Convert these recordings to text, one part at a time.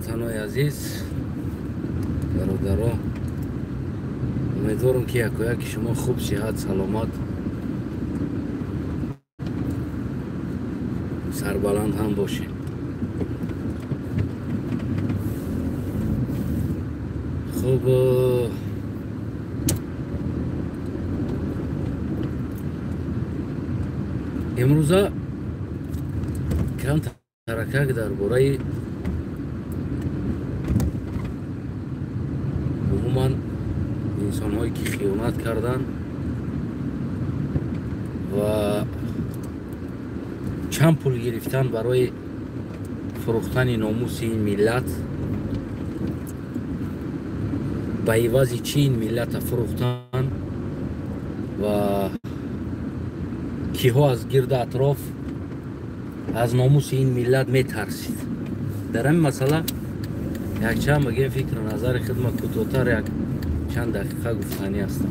Tanoi aziz, برادرها، امیدوارم که یکی شما خوب، صحت، سلامت، سربلند هم باشین. خب امروزه کم ترکک درباره عموما انسان هایی که خیانت کردن و چند پول گرفتن برای فروختن ناموس این ملت، به عوض چی این ملت فروختن و کیها از گرد اطراف از ناموس این ملت میترسید. در این مسئله یک چند بگیم فکر و نظر خدمت کوتاه‌تر یک چند دقیقه گفتنی هستم.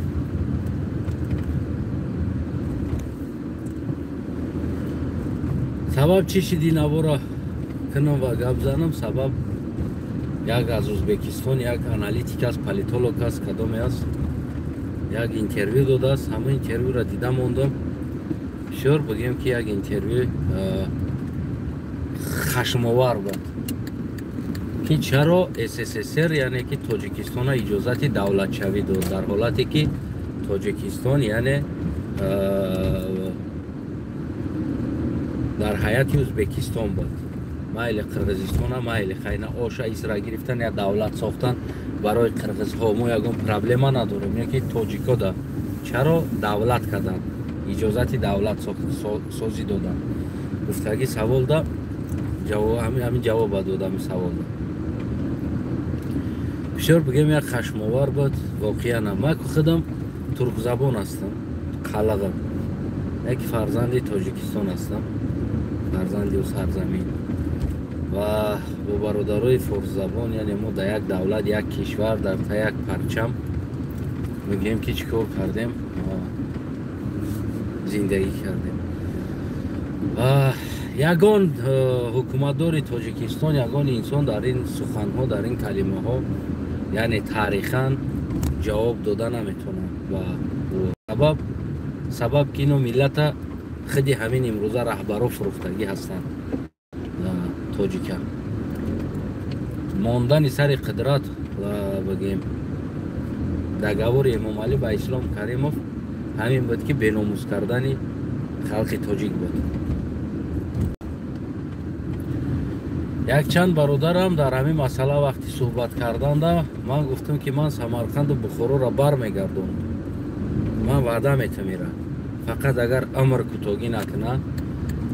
سبب چی شد این نوارا کنم و گپ زنم؟ سبب یک از ازبکستان یک آنالیتیک است، پالیتولوگ است، کدام است، یک اینترویو داده است. همه اینترویو را دیدم موندم. شور بگیم که یک اینترویو خشم‌آور بود که چرا SSSR یعنی که تاجیکستان اجازت دولت شوی داد، در حالتی که تاجیکستان یعنی در حیات ازبکستان بود. مایل قرغیزستان مایل خیلی آشا ایسرا گرفتن یا دولت ساختن برای قرغیزها ما یکم پرابلم نداریم، یکی تاجیکا دا چرا دولت کردن، اجازت دولت سازی دادن. گفتگی سوال دا جواب همین جواب دادم این سوال دا. بسیار بگم یک خشم‌آور بود واقعا. من خودم ترک زبان هستم، خلقم، یک فرزند تاجیکستان هستم، فرزندی و سرزمین و با برادرای فارس زبان، یعنی ما در یک دولت، یک کشور، در تا یک پرچم میگیم که چیکار کردیم، زندگی کردیم. و یگان حکومتدار تاجیکستان، یگان انسان در این سخنها، در این کلمه ها یعنی تاریخاً جواب داده نمیتونن و سبب که اینو ملت خودی همین امروزه رهبرا فروختگی هستن. تاجیکا ماندن سر قدرت و بگیم دگور امام علی به اسلام کریموف همین بود که بیناموس کردن خلق تاجیک بود. یک چند برادرم در همین مسئله وقتی صحبت کردند، من گفتم که من سمرقند و بخارا را برمیگردم، من وعده میتمیرم، فقط اگر امر کوتاهی نکنه،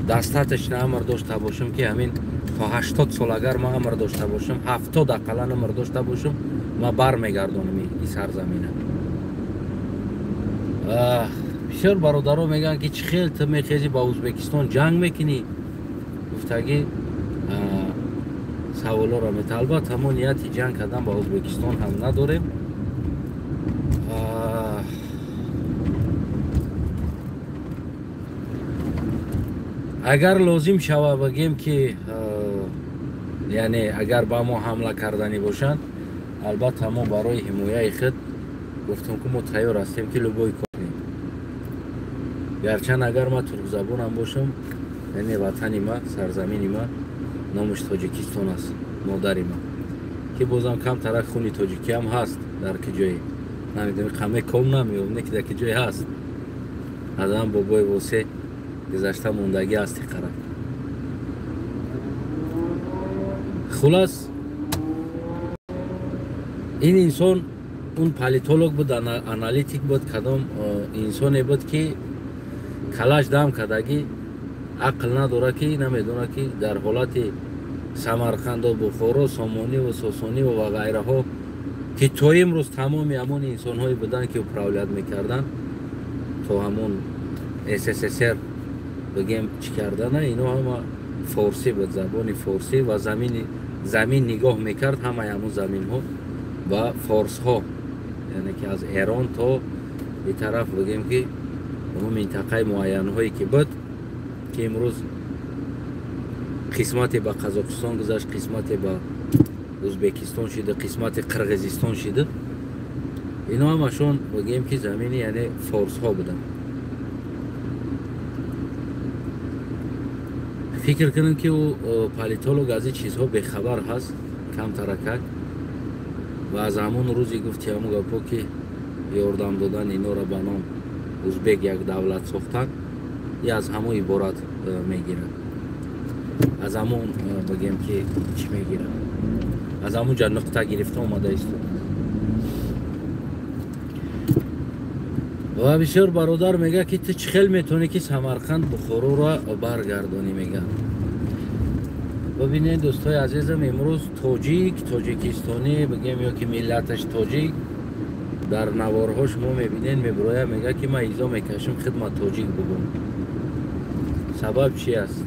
دستاتش امر داشته باشم که همین تا 80 سال اگر من امر داشته باشم، 70 اقلا امر داشته باشم، من برمیگردم این سرزمینه. بسیار برادرها میگن که چه خیلی تو میخیزی با ازبکستان جنگ میکنی؟ گفتگی سوالا را میطلبد. همون نیتی جنگ کردن با ازبکستان هم نداریم. اگر لازم شوه بگیم که یعنی اگر با ما حمله کردنی باشند، البته ما برای حمایت خود گفتم که ما تیار هستیم که لبای کنیم. گرچند اگر ما ترک زبان هم باشم، یعنی وطنی ما، سرزمینی ما نامش تاجیکستان است، مادری ما، که بازم کم ترک خونی تاجیکی هم هست در که جایی نمیدونم، قمه کم نمیونه که در که جایی هست. از هم بابای واسه گذشته موندگی هستی قرار. خلاص این انسان اون پالیتولوگ بود، آنالیتیک بود، کدام انسانی بود که کلاش دم کردگی عقل نداره که نمیدونه که در حالت سمرقند و بخارا، سامانی و ساسانی و غیره ها که تا امروز تمامی همون انسان هایی بودن که فعالیت میکردن تا همون SSSR بگیم چی کردن، اینا همه فارسی بود، زبان فارسی و زمین نگاه میکرد، همه همون زمین ها و فارس ها، یعنی که از ایران تا این طرف بگیم که همون منطقه معین هایی که بود که امروز قسمت به قزاقستان گذشت، قسمت به ازبکستان شده، قسمت قرقیزستان شده. اینا همشون بگیم که زمینی یعنی فارس ها بودن. فکر کنم که او پالیتولوگ از این چیزها بخبر هست کم ترکک و از همون روزی گفتی همون گپا که یاردم دادن اینا را به نام ازبک یک دولت ساختن یا از همون عبارت میگیرن. از همون بگیم که چی میگیرن، از همون جا نقطه گرفته اومده است. و بسیار برادر میگه که تو چخیل میتونی که سمرقند بخارا را برگردانی. میگه ببینید دوستای عزیزم، امروز تاجیکستانی بگیم یا که ملتش تاجیک در نوارهاش ما میبینین میبرویه میگه که من ایزا میکشم خدمت تاجیک بگم. سبب چی است؟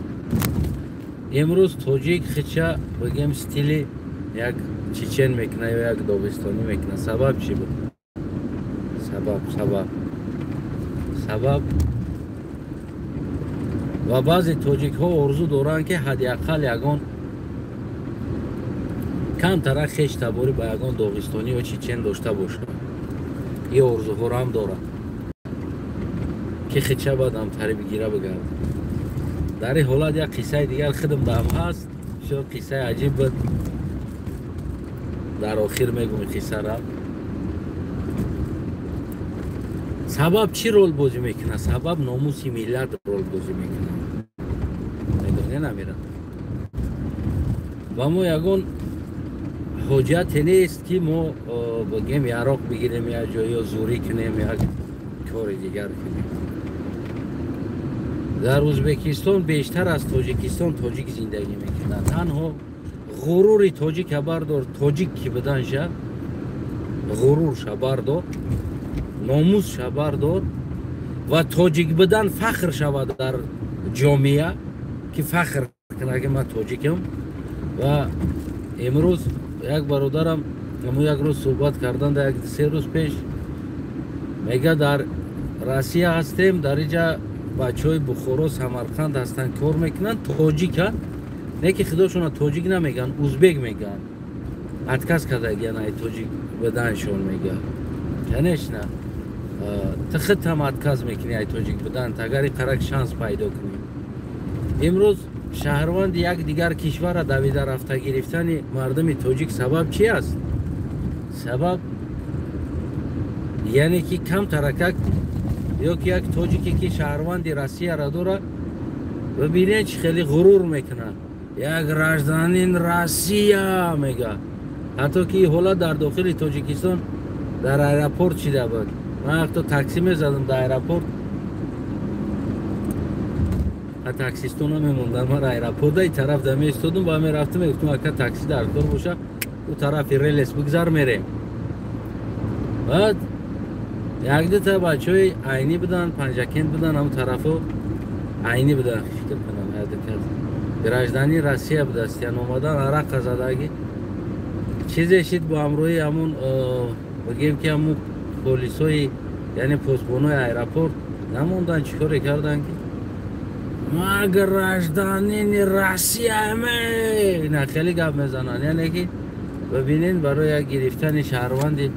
امروز تاجیک خیچه بگیم استیل یک چیچن میکنه یا یک داغستانی میکنه. سبب چی بود؟ سبب و بعضی تاجیک ها ارزو دارن که حداقل یگان کم تر خیش تباری با یگان داغستانی و چیچن داشته باشه. این ارزوها را هم دارن که خیچه باید هم تری بگیره بگرد. در این حالت یک قصه دیگر خودم دام هست، شاید قصه عجیب بود، در آخر میگم قصه را. سبب چی رول بازی میکنه؟ سبب ناموسی ملت رول بازی میکنه. میدونه نمیرن و ما یگان حجت نیست که ما بگیم عراق بگیریم یا جایی یا زوری کنیم یا کار دیگر کنیم. در ازبکستان بیشتر از تاجیکستان تاجیک زندگی میکنن. تنها غرور تاجیک بردار، تاجیک که بدن شه غرور شه بردار، ناموس شه بردار و تاجیک بدن فخر شود در جامعه که فخر کنه که من تاجیکم. و امروز یک برادرم یک روز صحبت کردن، در یک 3 روز پیش میگه در روسیه هستیم، در اینجا بچه های بخارا سمرقند هستن کار میکنن، تاجیک هست. نه که خداشون تاجیک نمیگن، ازبک میگن. اتکس کده نه تاجیک بدنشون میگه کنش نه تخت هم اتکس میکنی ای تاجیک بدن تگری قرق شانس پیدا کنی. امروز شهروند یک دیگر کشور دویده رفته گرفتن مردم تاجیک سبب چی است؟ سبب یعنی که کم ترکک یا که یک تاجیکی که شهروند روسیه را داره ببینید چه خیلی غرور میکنه، یک راجدانین روسیه میگه. حتی که حالا در داخل تاجیکستان در ایرپورت چیده بود. من وقتا تاکسی میزدم در ایرپورت، تاکسیستون هم میموندم، من ایرپورت ای طرف دمی استودم با همه رفتم میگفتم اگه تاکسی در کار باشه او طرف ریلس بگذار میره. بعد یک دو تا بچه های عینی بدن، پنجکند بدن، همون طرفو عینی بدن فکر کنم راجدانی روسیه به دستیان اومدن، عرق زدگی چیزی شد با امروی همون بگیم که همون پولیسوی یعنی پاسبانوی ایرپورت نموندن چیکار کردن که مگر راجدانی روسیه همه نه خیلی گپ میزنن. یعنی که ببینین برای یک گرفتن شهروند یک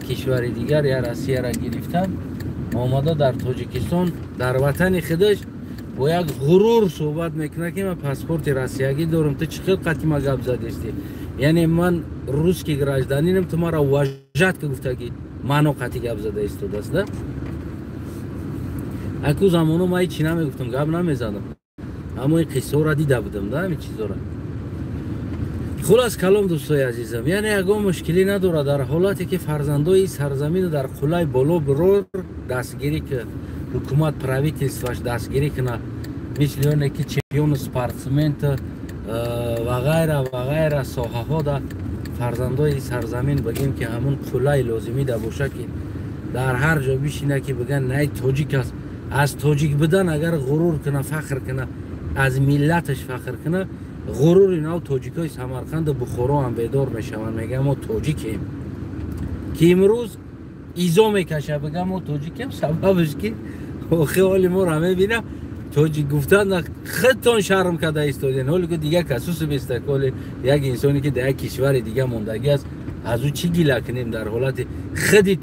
کشور دیگر یا روسیه را گرفتن آمده در تاجیکستان در وطن خودش با یک غرور صحبت میکنه که من پاسپورت روسیایی دارم. تو چه قطعی ما گپ زدستی؟ یعنی من روس کی راجدانیم تو مرا وجد که گفته که منو قطعی گپ زده است دست ده. اکو زمانو ما هیچ نمیگفتم، گپ نمیزدم، اما این قصه را دیده بودم ده همین چیزا را. خلاص کلام دوستای عزیزم، یعنی یگان مشکلی نداره در حالتی که فرزندای سرزمین در قلای بالا برور دستگیری که حکومت правительствоش دستگیری کنه، مثل اونه که چمپیون سپورتسمنت و غیره ساحه ها در فرزندای سرزمین بگیم که همون قلای لازمی ده باشه که در هر جا بشینه که بگن نه تاجیک است. از تاجیک بدن اگر غرور کنه، فخر کنه، از ملتش فخر کنه، غرور اینا تاجیکای سمرقند و بخارا هم بیدار میشون میگه ما تاجیکیم. که امروز ایزا میکشه بگه ما تاجیکیم، سببش که خیال ما رو میبینه توجیک گفتن خودتون شرم کرده ایستادین، حالی که دیگه کسوس بیستکال یک انسانی که در کشور دیگه موندگی است از او چی گیله کنیم؟ در حالت خودی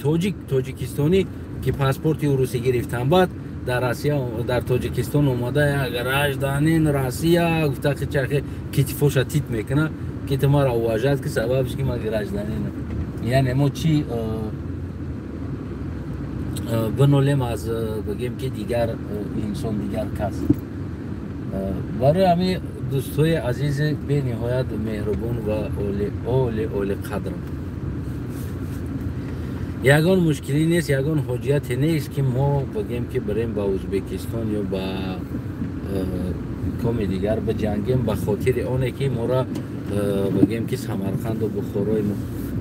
تاجیکستانی که پاسپورت روسی گرفتن بعد در روسیه در تاجیکستان اومده راجدانین روسیه گفته که چرخه کتفوش تیت میکنه که ما را واجد که سببش که ما راجدانین، یعنی ما چی بنولیم از بگیم که دیگر انسان دیگر کس. برای همین دوستای عزیز به نهایت مهربان و اولی قدرم، یگان مشکلی نیست، یگان حجیت نیست که ما بگیم که بریم با ازبکستان یا با قوم دیگر بجنگیم به خاطر اونه که ما را بگیم که سمرقند و بخارای ما،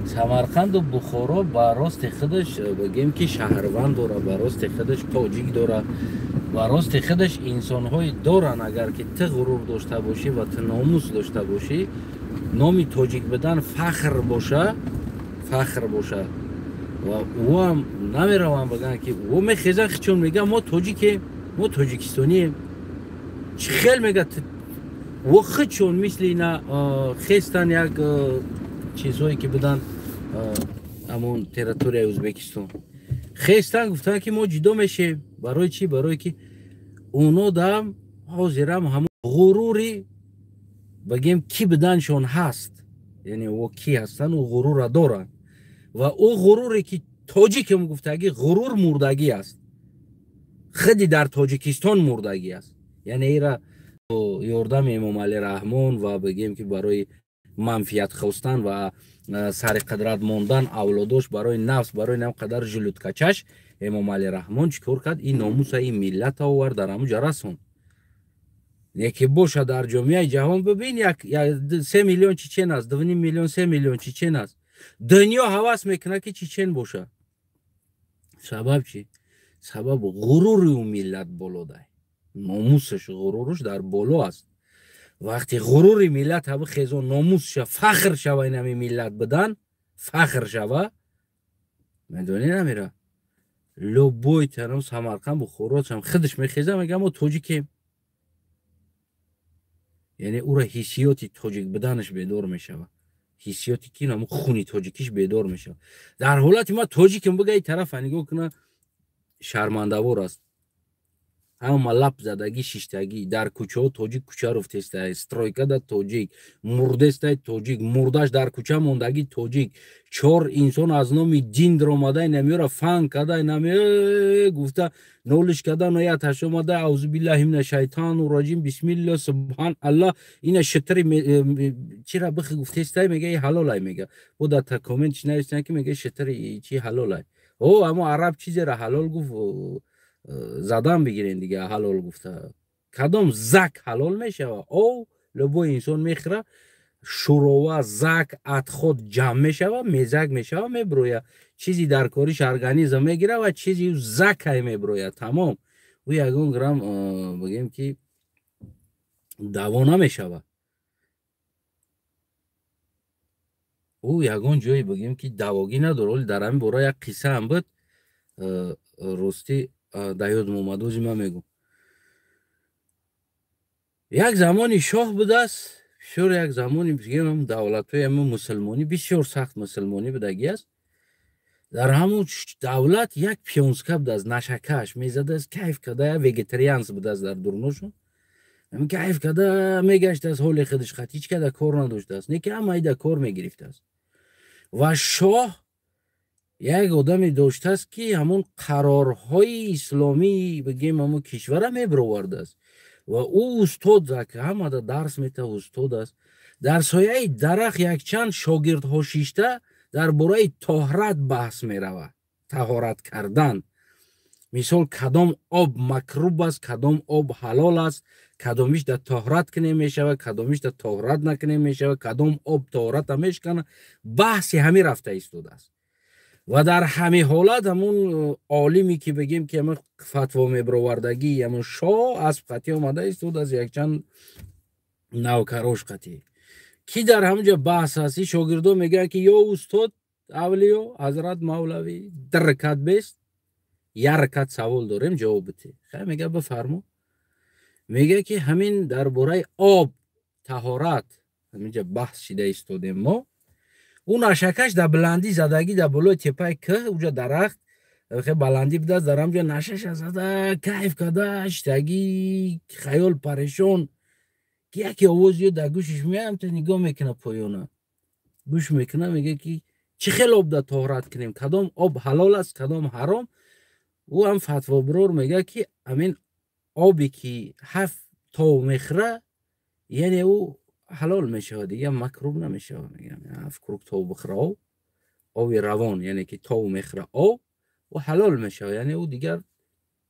سمرقند و بخارا با راست خودش بگیم که شهروند داره، با راست خودش تاجیک داره، با راست خودش انسان‌های دارن. اگر که ته غرور داشته باشی و ته ناموس داشته باشی، نامی تاجیک بدن فخر باشه و او هم نمیروان بگن که او میخیزن چون میگه ما تاجیکیم، ما تاجیکستانیم، چه خیل میگه و خودشون مثل اینا خیستن یک چیزهایی که بدن همون تریتوری ازبکستان خیستن گفتن که ما جدا میشه. برای چی؟ برای که اونا دم حاضرم همون غروری بگیم کی بدنشون هست، یعنی او کی هستن و غرور را دارن و او غروری که تاجیکم گفتگی غرور مردگی است، خودی در تاجیکستان مردگی است. یعنی ایرا یاردم امام علی رحمان و بگیم که برای منفیت خواستن و سر قدرت موندن اولادش برای نفس برای نم قدر جلوت کچش امام علی رحمان چیکار کرد؟ این ناموس این ملت آورد در همونجا رسوند. یکی باشه در جامعه جهان ببین یک 3 میلیون چچن است، 2.5 میلیون 3 میلیون چچن است، دنیا هوس میکنه که چچن باشه. سبب چی؟ سبب غرور اون ملت بالا ده، ناموسش غرورش در بالا است. وقتی غرور ملت هم خیزان ناموس شد فخر شوه این همی ملت بدن فخر شوه میدونی نمیره لبوی تنم سمرقند بخورات هم خودش میخیزه میگه ما تاجیکیم، یعنی او را حیثیاتی تاجیک بدنش بیدار میشوه، حیثیاتی که نمو خونی تاجیکیش بیدار میشوه. در حالتی ما تاجیکم بگه این طرف نگاه کنه شرمنده وار است، همه لب زدگی شیشتگی در کوچه ها تاجیک کوچه رفته است، استرایکه در تاجیک مرده است تاجیک مردش در کوچه موندگی تاجیک 4 انسان از نام جین در آمده نمیاره فن کده نمیاره گفته نولش کده نایت هش آمده اعوذ بالله من الشیطان الرجیم بسم الله سبحان الله این شتری چرا بخی گفته است میگه حلال میگه و در تا کامنت نوشتن که میگه شتری چی حلال او اما عرب چیزی را حلال گفت زدن بگیرین دیگه حلال گفته کدام زک حلال میشه او لبو انسان میخره شروع زک ادخود جمع میشه و میزک میشه و میبرویه چیزی در کاریش ارگانیزم میگیره و چیزی زک های میبرویه تمام و یکون گرم بگیم که دوا نمیشه او یکون جایی بگیم که دواگی نداره. در همین برای یک قصه هم بود راستی در یادم اومد و من میگم یک زمانی شاه بوده است بسیار یک زمانی بگیم دولت های همون مسلمانی بسیار سخت مسلمانی بودگی است. در همون دولت یک پیونسکه بوده است نشکش میزده است کیف کده ویگتریانس بوده است در درنوشون همین کیف کده میگشت از حال خودش خط هیچ کده کار نداشته است نیکه همه ایده کار میگرفته است و شاه یک آدمی داشته است که همون قرارهای اسلامی بگیم همون کشور میبرورده است و او استاد که همه درس میته استاد است. در سایه درخت یک چند شاگرد ها شیشته در برای طهارت بحث میروه، طهارت کردن مثال کدام آب مکروب است کدام آب حلال است کدامیش در طهارت کنه میشوه کدامیش در طهارت نکنه میشوه کدام آب طهارت میشکنه بحثی همین رفته ایستاده است. و در همه حالت همون عالمی که بگیم که همون فتوا میبروردگی همون شاه از قطعی آمده ایستاد از یک چند نوکراش قطعی کی در همونجا بحث هستی شاگردو میگن که یا استاد اولیو حضرت مولوی در رکت بیست یک رکت سوال داریم جواب بده خیلی میگه بفرمو میگه که همین درباره آب طهارت همینجا بحث شده ایستادیم ما. اون نشکش در بلندی زدگی در بالای تپه که اونجا درخت خیلی بلندی بوده در همجا نشش زده کیف کده شتگی خیال پریشان که یکی آوازی در گوشش میام تو نگاه میکنه پایانه گوش میکنه میگه که چه خیلی آب در طهارت کنیم کدام آب حلال است کدام حرام. او هم فتوا برور میگه که همین آبی که 7 تاو میخوره یعنی او حلال میشه دیگه مکروه نمیشه. میگم 7 کروک تاو بخوره آب روان یعنی که تاو میخوره آب و حلال میشه یعنی او دیگر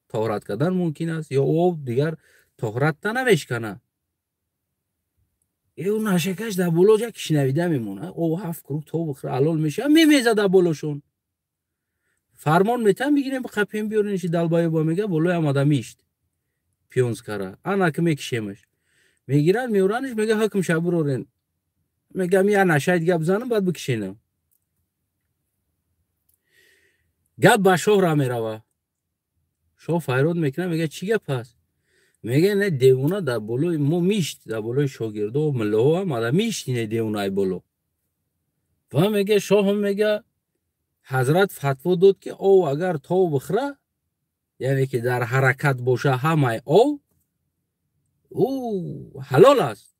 طهارت کردن ممکن است یا او دیگر طهارت نمیشکنه. اون نشکش در بالا جا شنویده میمونه او 7 کروک تاو بخوره حلال میشه میمیزه در بالاشون فرمان میتن بگیریم بخپیم بیارینش دلبای با میگه بالای هم آدم میشت پیونز کاره انا که میکشیمش میگیرن میورنش میگه حکم شب برورین میگه یا نشاید گپ بزنم باید بکشینم گپ با شاه را میروه شاه فریاد میکنه میگه چی گپ هست میگه نه دیوونه در بالای ما میشت در بالای شاگرده و ملاه هم آدم میشت نه دیوونه بالا و میگه شاه هم میگه حضرت فتوا داد که او اگر تاو بخوره یعنی که در حرکت باشه همه او حلال است.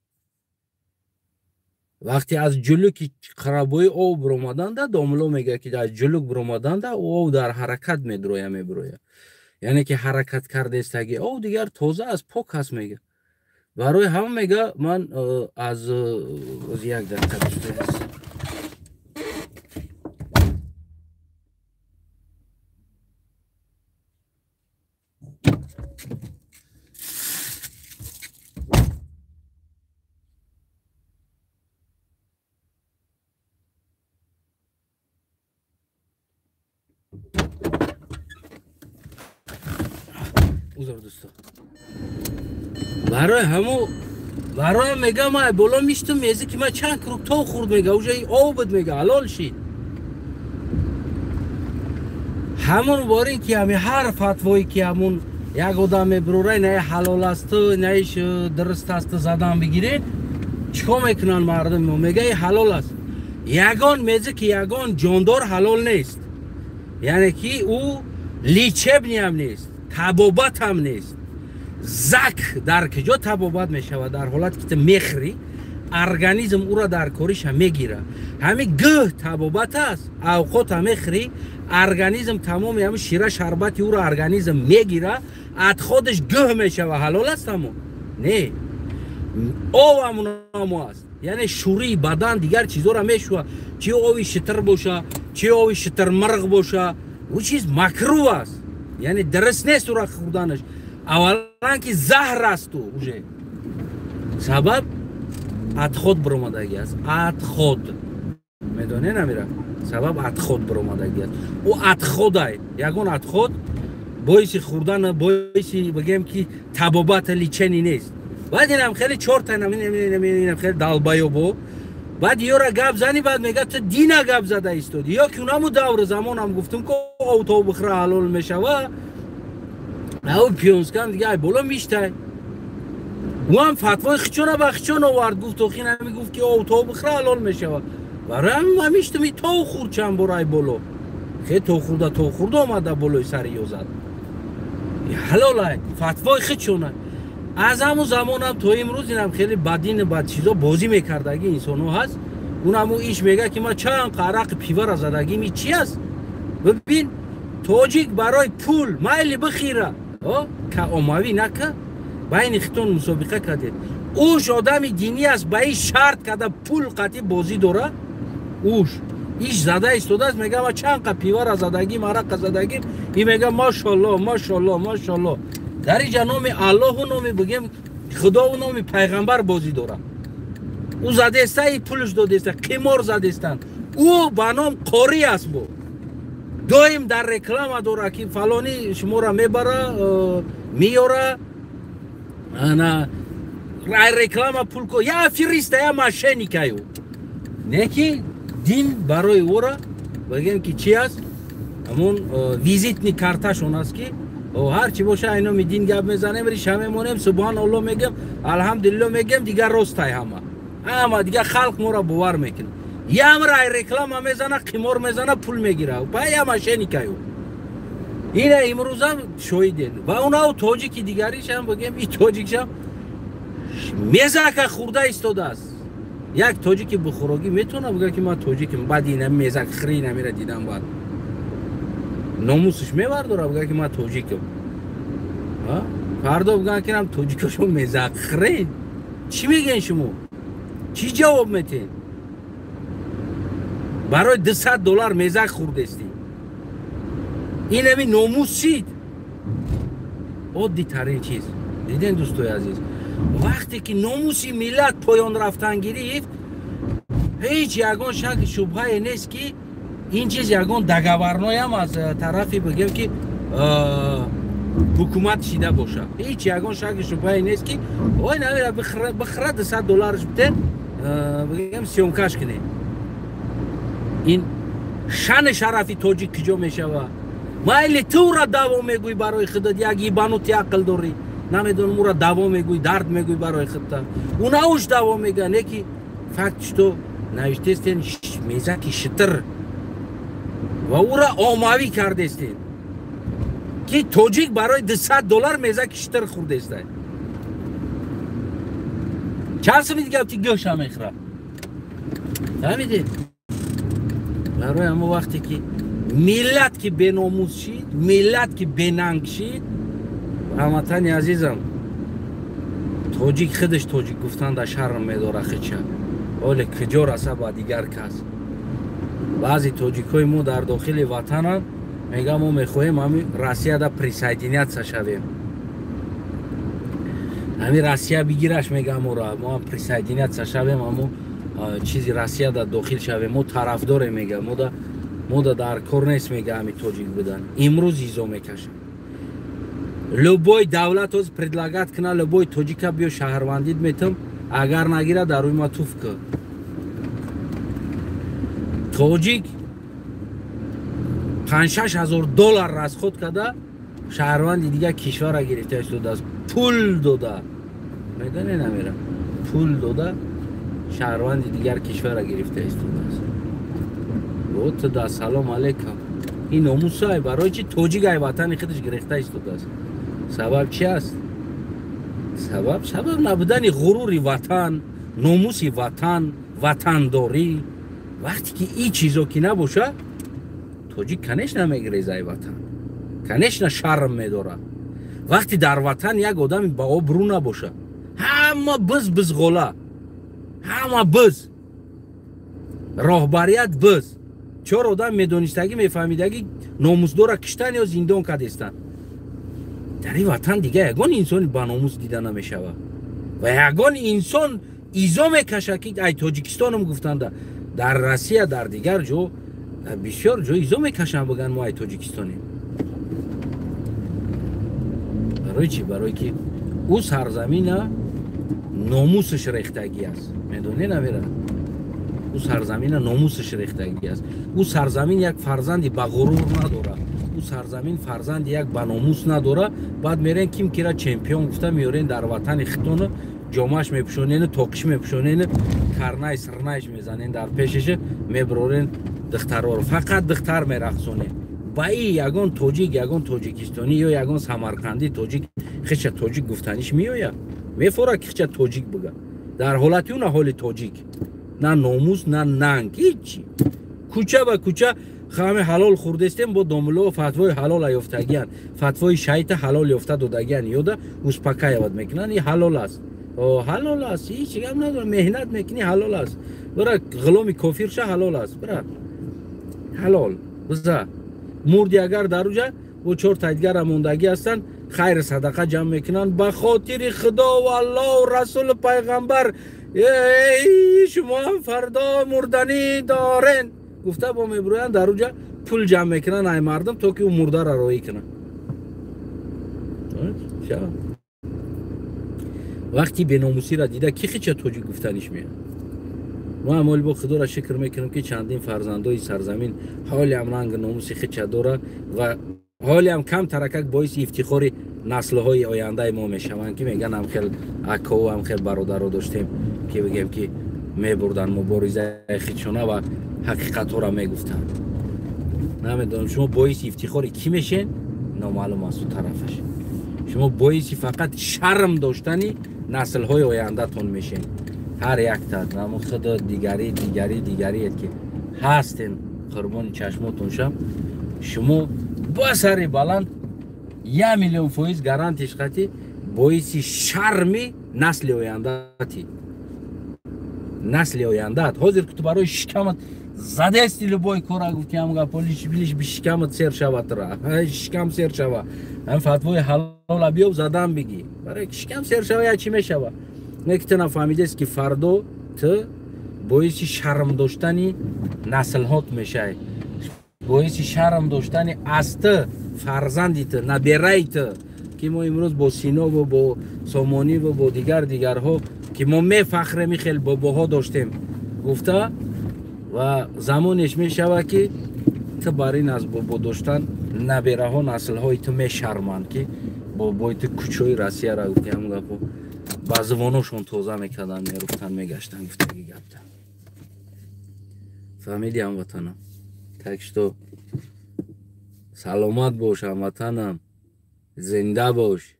وقتی از جلوک خرابوی او برآمدند داملو میگه که از جلوک برآمدند او در حرکت میبروه یعنی که حرکت کرده استگی او دیگر تازه از پاک هست میگه برای هم میگه من از یک دقیقه دوستا برای میگه ما بالا میشتم میزه که ما چند کروک تاو خورد میگه اوجا آب بود میگه حلال شید همون باری که همی هر فتوایی که همون یک آدم بروره نه حلال است نهش درست است زدن بگیره چیکار میکنن مردم میگه حلال است یگان میزه که یگان جاندار حلال نیست یعنی که او لیچبنی هم نیست تبابت هم نیست زک در کجا تبابت میشه و در حالت که میخری ارگانیزم او را در کارش هم میگیره همین گه تبابت است اوقات هم میخری ارگانیزم تمام همین شیره شربتی او را ارگانیزم میگیره ات خودش گه میشه و حلال است همون نه او همون است یعنی شوری بدن دیگر چیزا را میشوه چی اوی شتر باشه چی اوی شتر مرغ باشه او چیز مکروه است یعنی درست نیست او را خوردنش اولا که زهر است تو سبب ات خود برآمدگی است ات خود میدونه نمیره سبب ات خود برآمدگی است او ات خود است یگان ات خود باعث خوردن باعث بگیم که تبابت لیچنی نیست بعد اینم خیلی چرت اینم خیلی دلبایو بو بعد یورا گپ زنی بعد میگه تو دینا گپ زده ایستادی یا که اونمو دور زمان هم گفتم که او تو بخره حلال میشه و او پیونسکان دیگه بالا میشته او هم فتوای خچونه به خچون آورد گفت تو خیلی نمی گفت که او تو بخره حلال میشه برای هم میشتمی تو خورد چند برای بالا خیلی تو خورده آمده بالای سر یوزد حلاله فتوای خچونه از همون زمان هم تو امروز اینم خیلی بدین بد چیزا بازی میکردگی انسان ها هست اونم او ایش میگه که ما چند قرق پیوه را زدگی می چی هست ببین تاجیک برای پول مایلی بخیره که اموی نکه بین خیتون مسابقه کردید اوش آدم دینی است به این شرط کده پول قطعی بازی داره اوش ایش زده ایستاده است میگه ما چند قرق پیوه را زدگی مرق زدگی این میگه ماشاءالله ماشاءالله ماشاءالله در اینجا نام الله و نام بگیم خدا و نام پیغمبر بازی داره او زده است ای پولش داده است قمار زده است او به نام قاری است بو دویم در رکلام داره که فلانی شما را میبره میاره انا رکلام پول کو یا فریسته یا ماشینی کایو نه که دین برای او را بگیم که چی است همون ویزیتنی کارتشون است که و هر چی باشه اینا میدین گپ میزنیم ری شمه مونم سبحان الله میگم الحمدلله میگم دیگه راستای همه دیگه خلق ما را باور میکنه یه امر رکلام میزنه قمار میزنه پول میگیره و پای ماشینی کایو اینه امروز هم شویدین و اونا توجیکی دیگریش هم بگیم این توجیکش هم میزک خورده ایستاده است یک توجیکی بخوروگی میتونه بگه که من توجیکم بعد اینم میزک خری نمیره دیدم بعد ناموسش میبرداره بگه که من توجیکم فردا بگه که هم توجیکشو میزک خرین چی میگین شما چی جواب میتین برای $200 میزک خورده استی این همی ناموس چید عادی ترین چیز دیدین دوستای عزیز وقتی که ناموسی ملت پایان رفتن گرفت هیچ یگان شک شبهه نیست که این چیز یگان دگاورنای هم از طرفی بگیم که حکومت شیده باشه هیچ یگان شک شبهه نیست که وای نمیره بخره $200 بتن بگیم سیومکش کنه این شان شرفی توجیک کجا میشه و مایلی تو را دوام میگوی برای خودت یک ایبانوتی عقل داری نمیدون مورا دوام میگوی درد میگوی برای خودت اونا اوش دوام میگن یکی فکتش تو نوشته استین میزکی شتر و او را آماوی کرده استین که توجیک برای $200 میزکی شتر خورده است چهار سمی دیگه ابتی گوش هم اخرا فهمیدید برای همه وقتی که ملت که به ناموس شید ملت که به ننگ شید هموطن عزیزم توجیک خودش توجیک گفتن در شرم میداره خودشه ولی کجا رسه با دیگر کس بعضی توجیک های ما در داخل وطن هم میگم ما میخواهیم همین روسیه در پریسایدینیت شویم همین روسیه بگیرش میگم ما پریسایدینیت شویم اما چیزی روسیه در داخل شویم ما طرفدار میگم ما در کار نیست میگه همین توجیک بدن امروز ایزا میکشم لبای دولت از پردلاگت کنه لبای توجیک بیو شهروندید میتم اگر نگیره در روی ما توف که توجیک $5,000-6,000 از خود کده شهروندی دیگه کشور را گرفته شده است پول داده میدونه نمیره پول داده شهروندی دیگر کشور را گرفته شده است روت دا سلام علیکم این ناموسای برای چی توجیک ای وطن خودش گرفته شده است سبب چی است سبب نبودن غرور وطن ناموس وطن وطنداری وقتی که این چیزا که نباشه توجیک کنش نمیگیره ای وطن کنش نه شرم میداره وقتی در وطن یک آدم با آبرو نباشه همه بز غلا همه بز راهبریت بز چهار آدم میدونستگی میفهمیدگی ناموسدار کشتن یا زندان کردستن در این وطن دیگه یگان انسان با ناموس دیده نمیشه و یگان انسان ایزا میکشه که ای تاجیکستان هم گفتن در روسیه در دیگر جو بسیار جو ایزا میکشن بگن ما ای تاجیکستانیم برای چی؟ برای که او سرزمین ناموسش ریختگی است میدونی نمیره او سرزمین ناموسش ریختگی است او سرزمین یک فرزندی با غرور نداره او سرزمین فرزند یک با ناموس نداره بعد میرن کیم که را چمپیون گفته میارن در وطن خودتون جامعش میپوشونن توقش میپوشونن کرنای سرنایش میزنن در پیشش میبرورن دخترها رو فقط دختر میرقصونه با این یگان توجیک یگان توجیکستانی یا یگان سمرقندی توجیک خیش توجیک گفتنیش میآید میفوره که خیش توجیک بگه در حالتی اون حال توجیک نه ناموس نه ننگ هیچی کوچه به کوچه خامه حلال خورده استیم با داملو و فتوای حلال یافتگیان فتوای شیط حلال یافته دادگیان یاده اوسپکا یاد میکنن این حلال است حلال است هیچ هم نداره مهنت میکنی حلال است برای غلام کافر شه حلال است برای حلال بزا مردی اگر در اوجه و چهار تایدگر موندگی هستن خیر صدقه جمع میکنن به خاطر خدا و الله و رسول پیغمبر شما هم فردا مردنی دارن گفته با میبروین در اوجه پول جمع میکنن ای مردم تا که اون مرده را روی کنن وقتی به ناموسی را دیده کی خیچه توجی گفتنش میاد ما عمال با خدا را شکر میکنم که چندین فرزندای سرزمین حال امرنگ ناموسی خیچه داره و حالی هم کم ترکک باعث افتخار نسل‌های آینده ما میشوند که میگن هم خیلی اکا و هم خیلی برادر داشتیم که بگیم که میبردن مبارزه خودشونه و حقیقت ها را میگفتن. نمیدونم شما باعث افتخار کی میشین؟ نامعلوم است طرفش. شما باعث فقط شرم داشتنی نسل های آینده تون میشین. هر یک تا نمو خدا دیگری که هستین قربان چشماتون شم. شما با سر بلند 1,000,000% گارانتیش خطی باعث شرمی نسل آینده تی. نسل آینده حاضر که تو برای شکمت زده استی بای کارا گفتی همگا پولیش بلیش بشکمت سر شود را شکم سر شود هم فتوای حلال بیو زدم بگی برای شکم سر شود یا چی میشود نکتنا فهمیده است که فردا تو باعث شرم داشتنی نسل هات میشه باعث شرم داشتنی است فرزندیت نبیریت که ما امروز با سینا و با سامانی و با دیگرها که ما فخر میخیل باباها داشتیم گفته و زمانش میشود که تو برای این از بابا داشتن نبیره ها نسل های تو میشرمند که بابای تو کوچوی روسیه را گفتی همون گفت با زبانشون توضیح میکردن میرفتن میگشتن گفته گفتن فهمیدی هموطنم تکش تو سلامت باش هموطنم زنده باش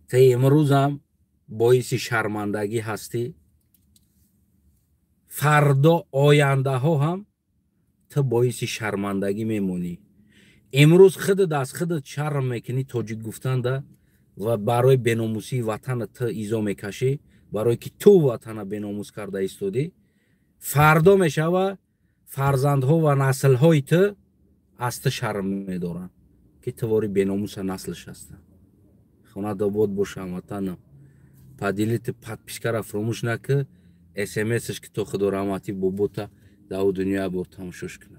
تا امروز هم باعث شرمندگی هستی فردا آینده ها هم تو باعث شرمندگی میمونی امروز خودت از خودت شرم میکنی تاجیک گفتن ده و برای بناموسی وطن تو ایزا میکشی برای که تو وطن بناموس کرده ایستادی فردا میشوه فرزندها و نسل های تو از تو شرم میدارن که تو واری بناموس نسلش هستن خونه داباد باشم وطنم پدیلیت پد پیشکر فراموش نکه SMS که تو خدا رحمتی بابوتا دو دنیا بر تماشاش کنه